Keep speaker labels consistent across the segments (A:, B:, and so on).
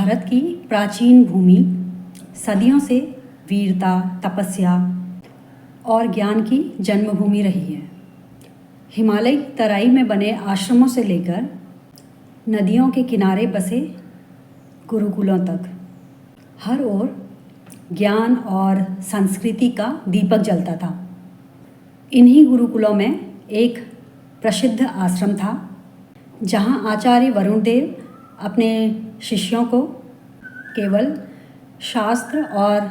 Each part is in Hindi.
A: भारत की प्राचीन भूमि सदियों से वीरता, तपस्या और ज्ञान की जन्मभूमि रही है। हिमालय की तराई में बने आश्रमों से लेकर नदियों के किनारे बसे गुरुकुलों तक हर ओर ज्ञान और संस्कृति का दीपक जलता था। इन्हीं गुरुकुलों में एक प्रसिद्ध आश्रम था जहाँ आचार्य वरुण देव अपने शिष्यों को केवल शास्त्र और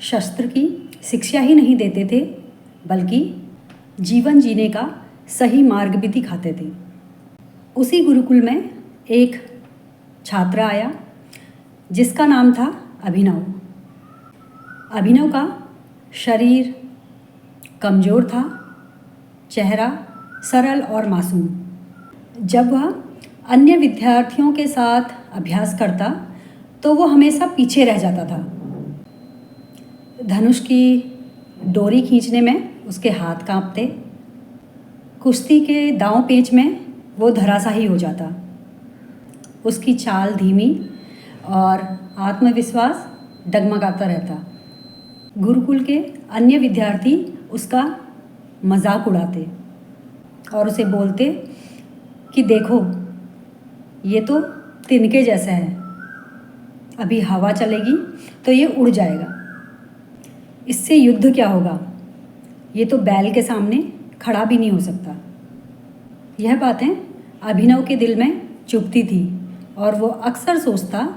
A: शस्त्र की शिक्षा ही नहीं देते थे, बल्कि जीवन जीने का सही मार्ग भी दिखाते थे। उसी गुरुकुल में एक छात्र आया जिसका नाम था अभिनव। अभिनव का शरीर कमज़ोर था, चेहरा सरल और मासूम। जब वह अन्य विद्यार्थियों के साथ अभ्यास करता तो वो हमेशा पीछे रह जाता था। धनुष की डोरी खींचने में उसके हाथ कांपते, कुश्ती के दांव पेच में वो धराशायी हो जाता। उसकी चाल धीमी और आत्मविश्वास डगमगाता रहता। गुरुकुल के अन्य विद्यार्थी उसका मजाक उड़ाते और उसे बोलते कि देखो, ये तो तिनके जैसा है, अभी हवा चलेगी तो ये उड़ जाएगा, इससे युद्ध क्या होगा, ये तो बैल के सामने खड़ा भी नहीं हो सकता। यह बातें अभिनव के दिल में चुभती थी और वो अक्सर सोचता,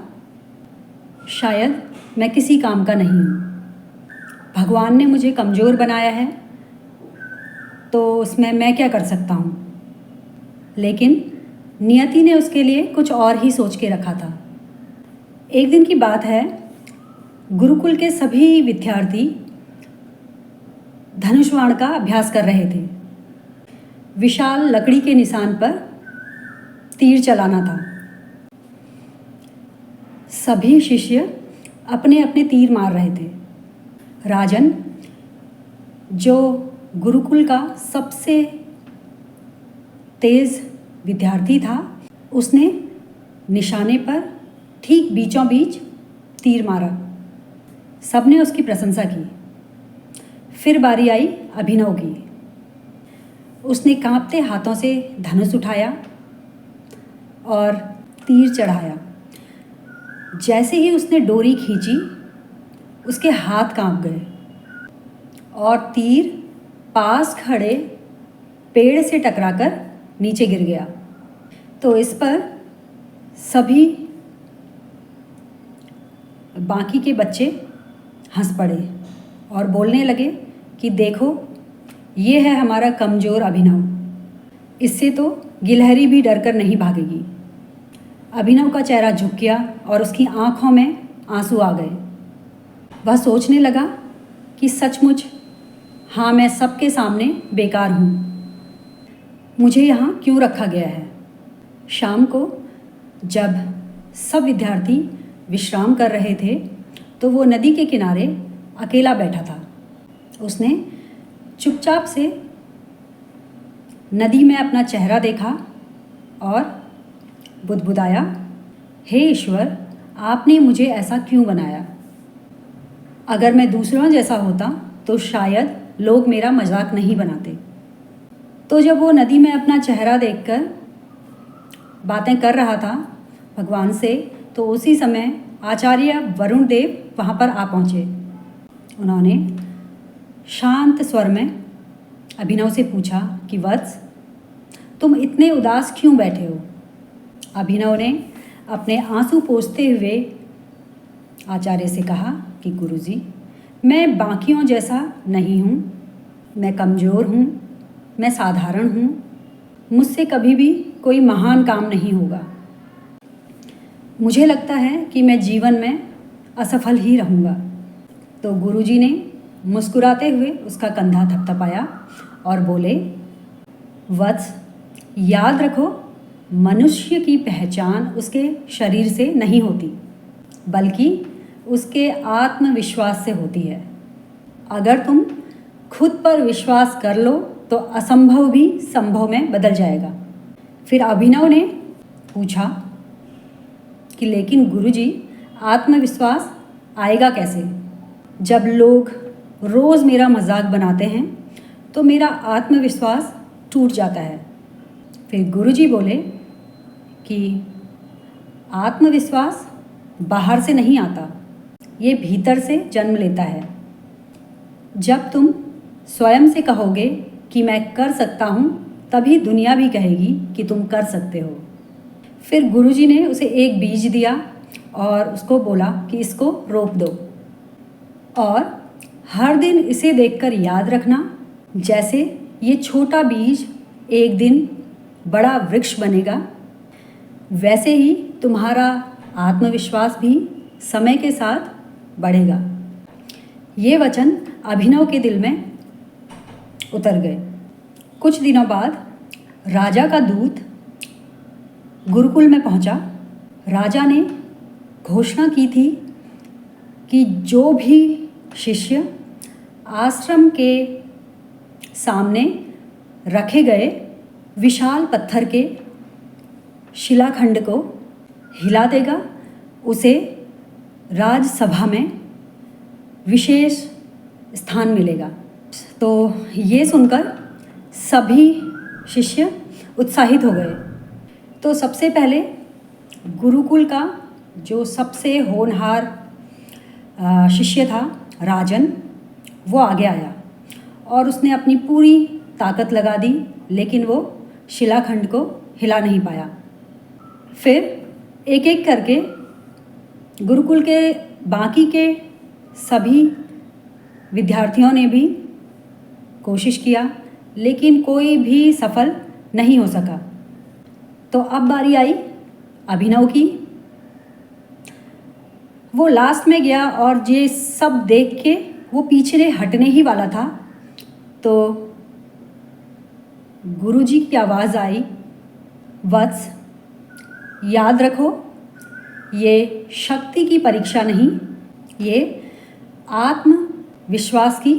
A: शायद मैं किसी काम का नहीं हूँ। भगवान ने मुझे कमज़ोर बनाया है तो उसमें मैं क्या कर सकता हूँ। लेकिन नियति ने उसके लिए कुछ और ही सोच के रखा था। एक दिन की बात है, गुरुकुल के सभी विद्यार्थी धनुष्वाण का अभ्यास कर रहे थे। विशाल लकड़ी के निशान पर तीर चलाना था। सभी शिष्य अपने अपने तीर मार रहे थे। राजन, जो गुरुकुल का सबसे तेज़ विद्यार्थी था, उसने निशाने पर ठीक बीचों बीच तीर मारा। सबने उसकी प्रशंसा की। फिर बारी आई अभिनव की। उसने कांपते हाथों से धनुष उठाया और तीर चढ़ाया। जैसे ही उसने डोरी खींची, उसके हाथ कांप गए और तीर पास खड़े पेड़ से टकराकर नीचे गिर गया। तो इस पर सभी बाकी के बच्चे हंस पड़े और बोलने लगे कि देखो, ये है हमारा कमज़ोर अभिनव, इससे तो गिलहरी भी डरकर नहीं भागेगी। अभिनव का चेहरा झुक गया और उसकी आंखों में आंसू आ गए। वह सोचने लगा कि सचमुच हाँ, मैं सबके सामने बेकार हूँ। मुझे यहाँ क्यों रखा गया है। शाम को जब सब विद्यार्थी विश्राम कर रहे थे तो वो नदी के किनारे अकेला बैठा था। उसने चुपचाप से नदी में अपना चेहरा देखा और बुदबुदाया, हे ईश्वर, आपने मुझे ऐसा क्यों बनाया। अगर मैं दूसरों जैसा होता तो शायद लोग मेरा मजाक नहीं बनाते। तो जब वो नदी में अपना चेहरा देखकर बातें कर रहा था भगवान से, तो उसी समय आचार्य वरुण देव वहाँ पर आ पहुँचे। उन्होंने शांत स्वर में अभिनव से पूछा कि वत्स, तुम इतने उदास क्यों बैठे हो। अभिनव ने अपने आंसू पोंछते हुए आचार्य से कहा कि गुरुजी, मैं बाकियों जैसा नहीं हूँ, मैं कमज़ोर हूँ, मैं साधारण हूँ, मुझसे कभी भी कोई महान काम नहीं होगा। मुझे लगता है कि मैं जीवन में असफल ही रहूँगा। तो गुरुजी ने मुस्कुराते हुए उसका कंधा थपथपाया और बोले, वत्स, याद रखो, मनुष्य की पहचान उसके शरीर से नहीं होती, बल्कि उसके आत्मविश्वास से होती है। अगर तुम खुद पर विश्वास कर लो तो असंभव भी संभव में बदल जाएगा। फिर अभिनव ने पूछा, कि लेकिन गुरुजी, आत्मविश्वास आएगा कैसे? जब लोग रोज़ मेरा मजाक बनाते हैं तो मेरा आत्मविश्वास टूट जाता है। फिर गुरुजी बोले कि आत्मविश्वास बाहर से नहीं आता, ये भीतर से जन्म लेता है। जब तुम स्वयं से कहोगे कि मैं कर सकता हूँ, तभी दुनिया भी कहेगी कि तुम कर सकते हो। फिर गुरुजी ने उसे एक बीज दिया और उसको बोला कि इसको रोप दो और हर दिन इसे देखकर याद रखना, जैसे ये छोटा बीज एक दिन बड़ा वृक्ष बनेगा, वैसे ही तुम्हारा आत्मविश्वास भी समय के साथ बढ़ेगा। ये वचन अभिनव के दिल में उतर गए। कुछ दिनों बाद राजा का दूत गुरुकुल में पहुंचा। राजा ने घोषणा की थी कि जो भी शिष्य आश्रम के सामने रखे गए विशाल पत्थर के शिलाखंड को हिला देगा, उसे राजसभा में विशेष स्थान मिलेगा। तो ये सुनकर सभी शिष्य उत्साहित हो गए। तो सबसे पहले गुरुकुल का जो सबसे होनहार शिष्य था, राजन, वो आगे आया और उसने अपनी पूरी ताकत लगा दी, लेकिन वो शिलाखंड को हिला नहीं पाया। फिर एक एक करके गुरुकुल के बाकी के सभी विद्यार्थियों ने भी कोशिश किया, लेकिन कोई भी सफल नहीं हो सका। तो अब बारी आई अभिनव की। वो लास्ट में गया और ये सब देख के वो पीछे हटने ही वाला था, तो गुरुजी की आवाज़ आई, वत्स, याद रखो, ये शक्ति की परीक्षा नहीं, ये आत्मविश्वास की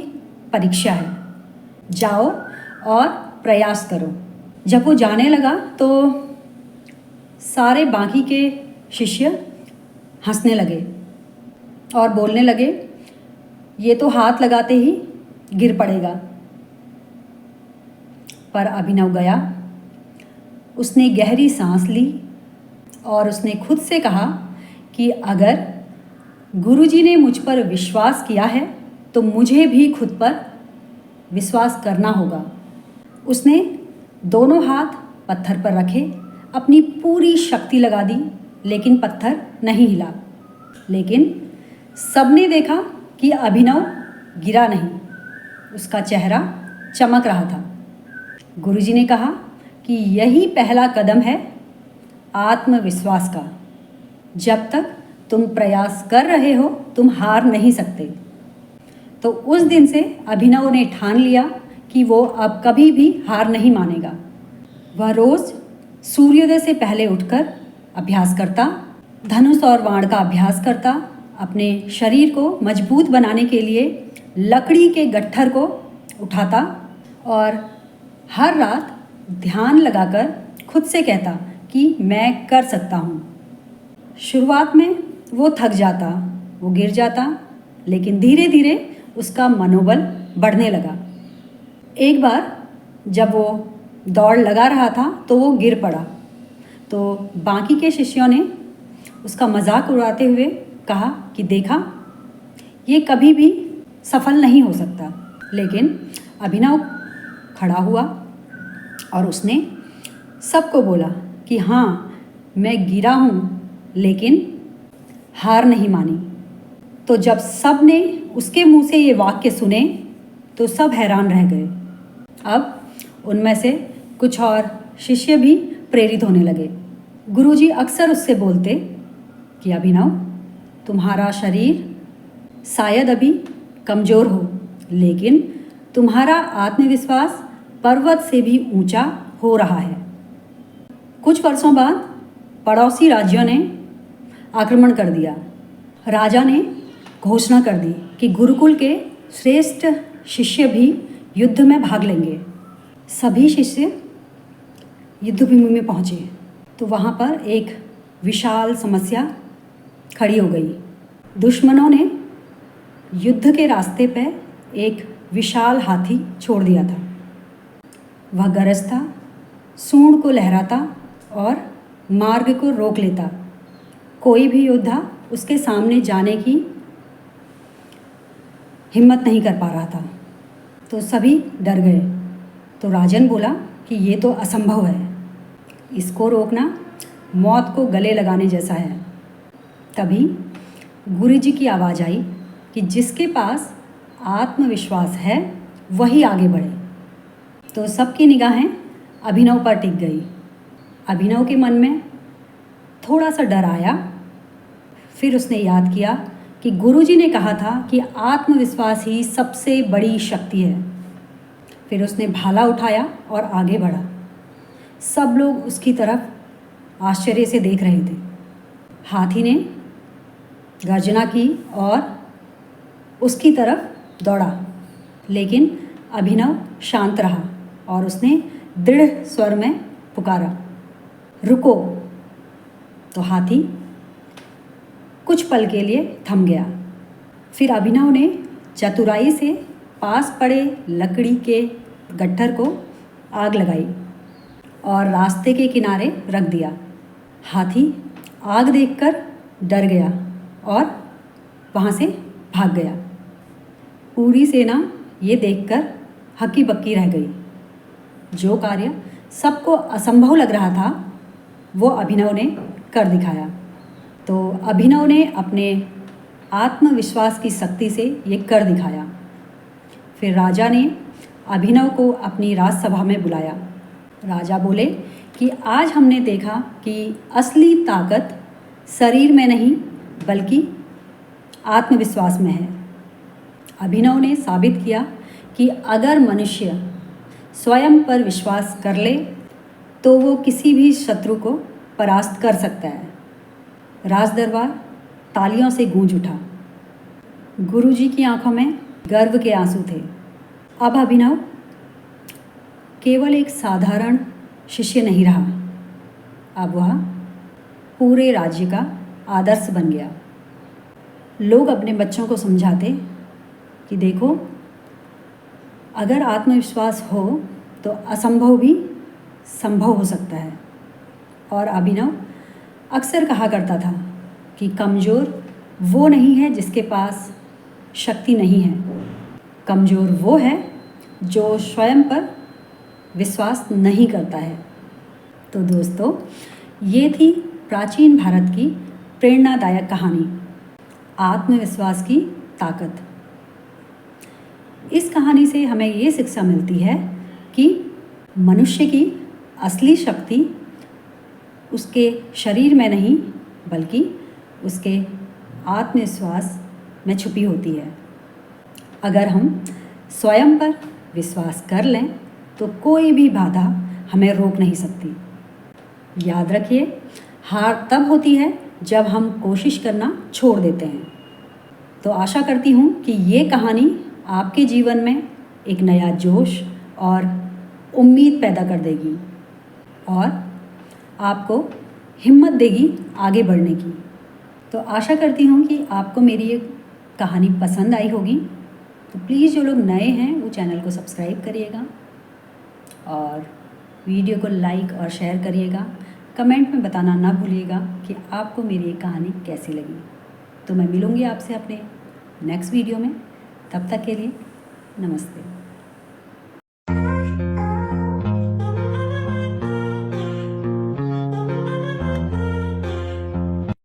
A: परीक्षा है। जाओ और प्रयास करो। जब वो जाने लगा तो सारे बाकी के शिष्य हंसने लगे और बोलने लगे, ये तो हाथ लगाते ही गिर पड़ेगा। पर अभिनव गया, उसने गहरी सांस ली और उसने खुद से कहा कि अगर गुरुजी ने मुझ पर विश्वास किया है तो मुझे भी खुद पर विश्वास करना होगा। उसने दोनों हाथ पत्थर पर रखे, अपनी पूरी शक्ति लगा दी, लेकिन पत्थर नहीं हिला। लेकिन सबने देखा कि अभिनव गिरा नहीं, उसका चेहरा चमक रहा था। गुरुजी ने कहा कि यही पहला कदम है आत्मविश्वास का। जब तक तुम प्रयास कर रहे हो, तुम हार नहीं सकते। तो उस दिन से अभिनव ने ठान लिया कि वो अब कभी भी हार नहीं मानेगा। वह रोज़ सूर्योदय से पहले उठकर अभ्यास करता, धनुष और बाण का अभ्यास करता, अपने शरीर को मजबूत बनाने के लिए लकड़ी के गट्ठर को उठाता और हर रात ध्यान लगाकर खुद से कहता कि मैं कर सकता हूँ। शुरुआत में वो थक जाता, वो गिर जाता, लेकिन धीरे धीरे उसका मनोबल बढ़ने लगा। एक बार जब वो दौड़ लगा रहा था तो वो गिर पड़ा, तो बाकी के शिष्यों ने उसका मजाक उड़ाते हुए कहा कि देखा, ये कभी भी सफल नहीं हो सकता। लेकिन अभिनव खड़ा हुआ और उसने सबको बोला कि हाँ, मैं गिरा हूँ, लेकिन हार नहीं मानी। तो जब सब ने उसके मुंह से ये वाक्य सुने तो सब हैरान रह गए। अब उनमें से कुछ और शिष्य भी प्रेरित होने लगे। गुरुजी अक्सर उससे बोलते कि अभिनव, तुम्हारा शरीर शायद अभी कमज़ोर हो, लेकिन तुम्हारा आत्मविश्वास पर्वत से भी ऊंचा हो रहा है। कुछ वर्षों बाद पड़ोसी राज्यों ने आक्रमण कर दिया। राजा ने घोषणा कर दी कि गुरुकुल के श्रेष्ठ शिष्य भी युद्ध में भाग लेंगे। सभी शिष्य युद्धभूमि में पहुँचे तो वहाँ पर एक विशाल समस्या खड़ी हो गई। दुश्मनों ने युद्ध के रास्ते पर एक विशाल हाथी छोड़ दिया था। वह गरजता, सूंड को लहराता और मार्ग को रोक लेता। कोई भी योद्धा उसके सामने जाने की हिम्मत नहीं कर पा रहा था। तो सभी डर गए। तो राजन बोला कि ये तो असंभव है, इसको रोकना मौत को गले लगाने जैसा है। तभी गुरुजी की आवाज़ आई कि जिसके पास आत्मविश्वास है वही आगे बढ़े। तो सबकी निगाहें अभिनव पर टिक गई। अभिनव के मन में थोड़ा सा डर आया। फिर उसने याद किया कि गुरुजी ने कहा था कि आत्मविश्वास ही सबसे बड़ी शक्ति है। फिर उसने भाला उठाया और आगे बढ़ा। सब लोग उसकी तरफ आश्चर्य से देख रहे थे। हाथी ने गर्जना की और उसकी तरफ दौड़ा, लेकिन अभिनव शांत रहा और उसने दृढ़ स्वर में पुकारा, रुको। तो हाथी कुछ पल के लिए थम गया। फिर अभिनव ने चतुराई से पास पड़े लकड़ी के गट्ठर को आग लगाई और रास्ते के किनारे रख दिया। हाथी आग देखकर डर गया और वहाँ से भाग गया। पूरी सेना ये देखकर हक्की बक्की रह गई। जो कार्य सबको असंभव लग रहा था वो अभिनव ने कर दिखाया। तो अभिनव ने अपने आत्मविश्वास की शक्ति से ये कर दिखाया। फिर राजा ने अभिनव को अपनी राजसभा में बुलाया। राजा बोले कि आज हमने देखा कि असली ताकत शरीर में नहीं बल्कि आत्मविश्वास में है। अभिनव ने साबित किया कि अगर मनुष्य स्वयं पर विश्वास कर ले तो वो किसी भी शत्रु को परास्त कर सकता है। राजदरबार तालियों से गूंज उठा। गुरुजी की आंखों में गर्व के आंसू थे। अब अभिनव केवल एक साधारण शिष्य नहीं रहा, अब वह पूरे राज्य का आदर्श बन गया। लोग अपने बच्चों को समझाते कि देखो, अगर आत्मविश्वास हो तो असंभव भी संभव हो सकता है। और अभिनव अक्सर कहा करता था कि कमज़ोर वो नहीं है जिसके पास शक्ति नहीं है, कमज़ोर वो है जो स्वयं पर विश्वास नहीं करता है। तो दोस्तों, ये थी प्राचीन भारत की प्रेरणादायक कहानी, आत्मविश्वास की ताकत। इस कहानी से हमें ये शिक्षा मिलती है कि मनुष्य की असली शक्ति उसके शरीर में नहीं बल्कि उसके आत्मविश्वास में छुपी होती है। अगर हम स्वयं पर विश्वास कर लें तो कोई भी बाधा हमें रोक नहीं सकती। याद रखिए, हार तब होती है जब हम कोशिश करना छोड़ देते हैं। तो आशा करती हूँ कि ये कहानी आपके जीवन में एक नया जोश और उम्मीद पैदा कर देगी और आपको हिम्मत देगी आगे बढ़ने की। तो आशा करती हूँ कि आपको मेरी ये कहानी पसंद आई होगी। तो प्लीज़ जो लोग नए हैं वो चैनल को सब्सक्राइब करिएगा और वीडियो को लाइक और शेयर करिएगा। कमेंट में बताना ना भूलिएगा कि आपको मेरी ये कहानी कैसी लगी। तो मैं मिलूँगी आपसे अपने नेक्स्ट वीडियो में। तब तक के लिए नमस्ते।